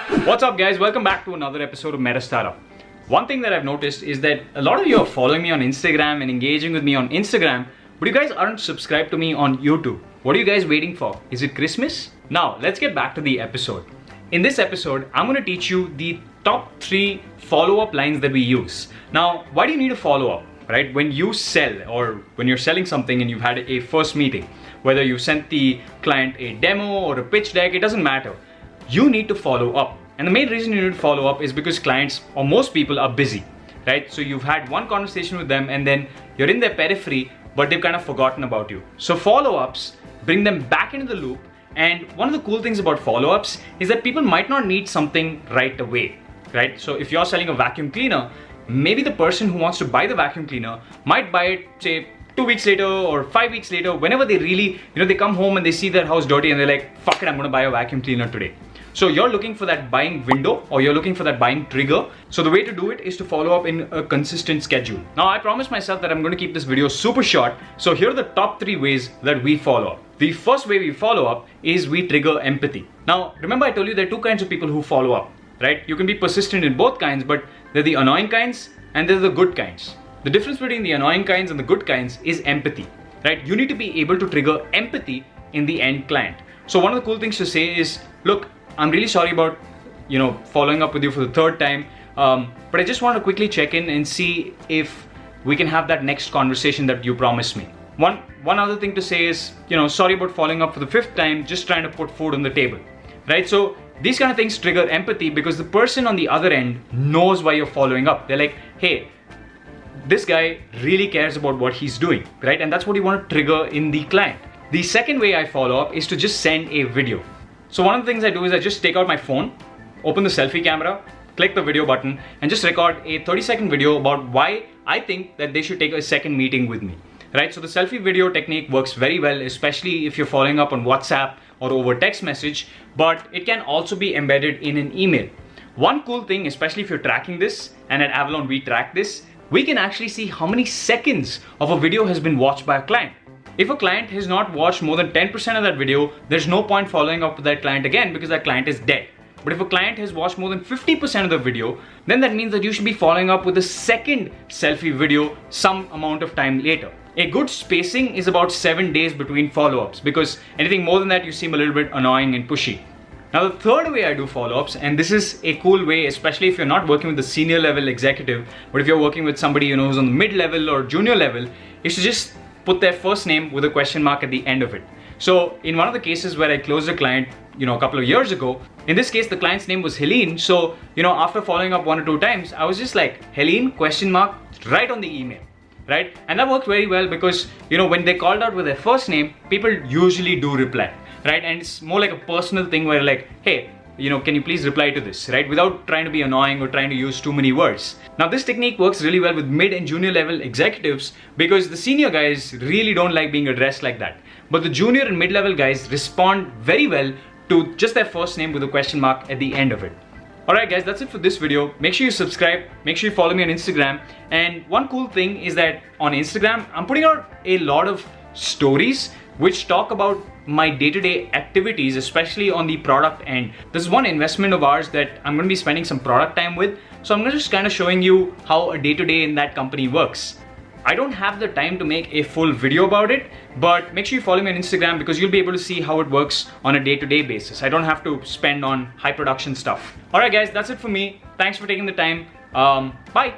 What's up guys, welcome back to another episode of Metastartup. One thing that I've noticed is that a lot of you are following me on Instagram and engaging with me on Instagram, but you guys aren't subscribed to me on YouTube. What are you guys waiting for? Is it Christmas? Now, let's get back to the episode. In this episode, I'm going to teach you the top 3 follow-up lines that we use. Now, why do you need a follow-up, right? When you sell or when you're selling something and you've had a first meeting, whether you sent the client a demo or a pitch deck, it doesn't matter. You need to follow up. And the main reason you need to follow up is because clients or most people are busy, right? So you've had one conversation with them and then you're in their periphery, but they've kind of forgotten about you. So follow-ups bring them back into the loop. And one of the cool things about follow-ups is that people might not need something right away, right? So if you're selling a vacuum cleaner, maybe the person who wants to buy the vacuum cleaner might buy it, say, 2 weeks later or 5 weeks later, whenever they really, they come home and they see their house dirty and they're like, fuck it, I'm gonna buy a vacuum cleaner today. So you're looking for that buying window or you're looking for that buying trigger. So the way to do it is to follow up in a consistent schedule. Now I promised myself that I'm going to keep this video super short. So here are the top 3 ways that we follow up. The first way we follow up is we trigger empathy. Now remember I told you there are 2 kinds of people who follow up, right? You can be persistent in both kinds, but they're the annoying kinds and they're the good kinds. The difference between the annoying kinds and the good kinds is empathy, right? You need to be able to trigger empathy in the end client. So one of the cool things to say is, look, I'm really sorry about, following up with you for the 3rd time, but I just want to quickly check in and see if we can have that next conversation that you promised me. One other thing to say is, sorry about following up for the 5th time, just trying to put food on the table, right? So these kind of things trigger empathy because the person on the other end knows why you're following up. They're like, hey, this guy really cares about what he's doing, right? And that's what you want to trigger in the client. The second way I follow up is to just send a video. So one of the things I do is I just take out my phone, open the selfie camera, click the video button, and just record a 30-second video about why I think that they should take a second meeting with me, right? So the selfie video technique works very well, especially if you're following up on WhatsApp or over text message, but it can also be embedded in an email. One cool thing, especially if you're tracking this, and at Avalon we track this, we can actually see how many seconds of a video has been watched by a client. If a client has not watched more than 10% of that video, there's no point following up with that client again because that client is dead. But if a client has watched more than 50% of the video, then that means that you should be following up with a second selfie video some amount of time later. A good spacing is about 7 days between follow-ups because anything more than that you seem a little bit annoying and pushy. Now the 3rd way I do follow-ups, and this is a cool way, especially if you're not working with the senior level executive, but if you're working with somebody who's on the mid-level or junior level, is to just put their first name with a question mark at the end of it. So in one of the cases where I closed a client, a couple of years ago, in this case the client's name was Helene. So after following up 1 or 2 times, I was just like, Helene question mark right on the email, right? And that worked very well because when they called out with their first name, people usually do reply, right? And it's more like a personal thing where like, hey, can you please reply to this, right? Without trying to be annoying or trying to use too many words. Now this technique works really well with mid and junior level executives because the senior guys really don't like being addressed like that. But the junior and mid level guys respond very well to just their first name with a question mark at the end of it. Alright guys, that's it for this video. Make sure you subscribe, make sure you follow me on Instagram. And one cool thing is that on Instagram, I'm putting out a lot of stories which talk about my day-to-day activities, especially on the product end. This is one investment of ours that I'm going to be spending some product time with. So I'm just kind of showing you how a day-to-day in that company works. I don't have the time to make a full video about it, but make sure you follow me on Instagram because you'll be able to see how it works on a day-to-day basis. I don't have to spend on high production stuff. Alright guys, that's it for me. Thanks for taking the time. Bye.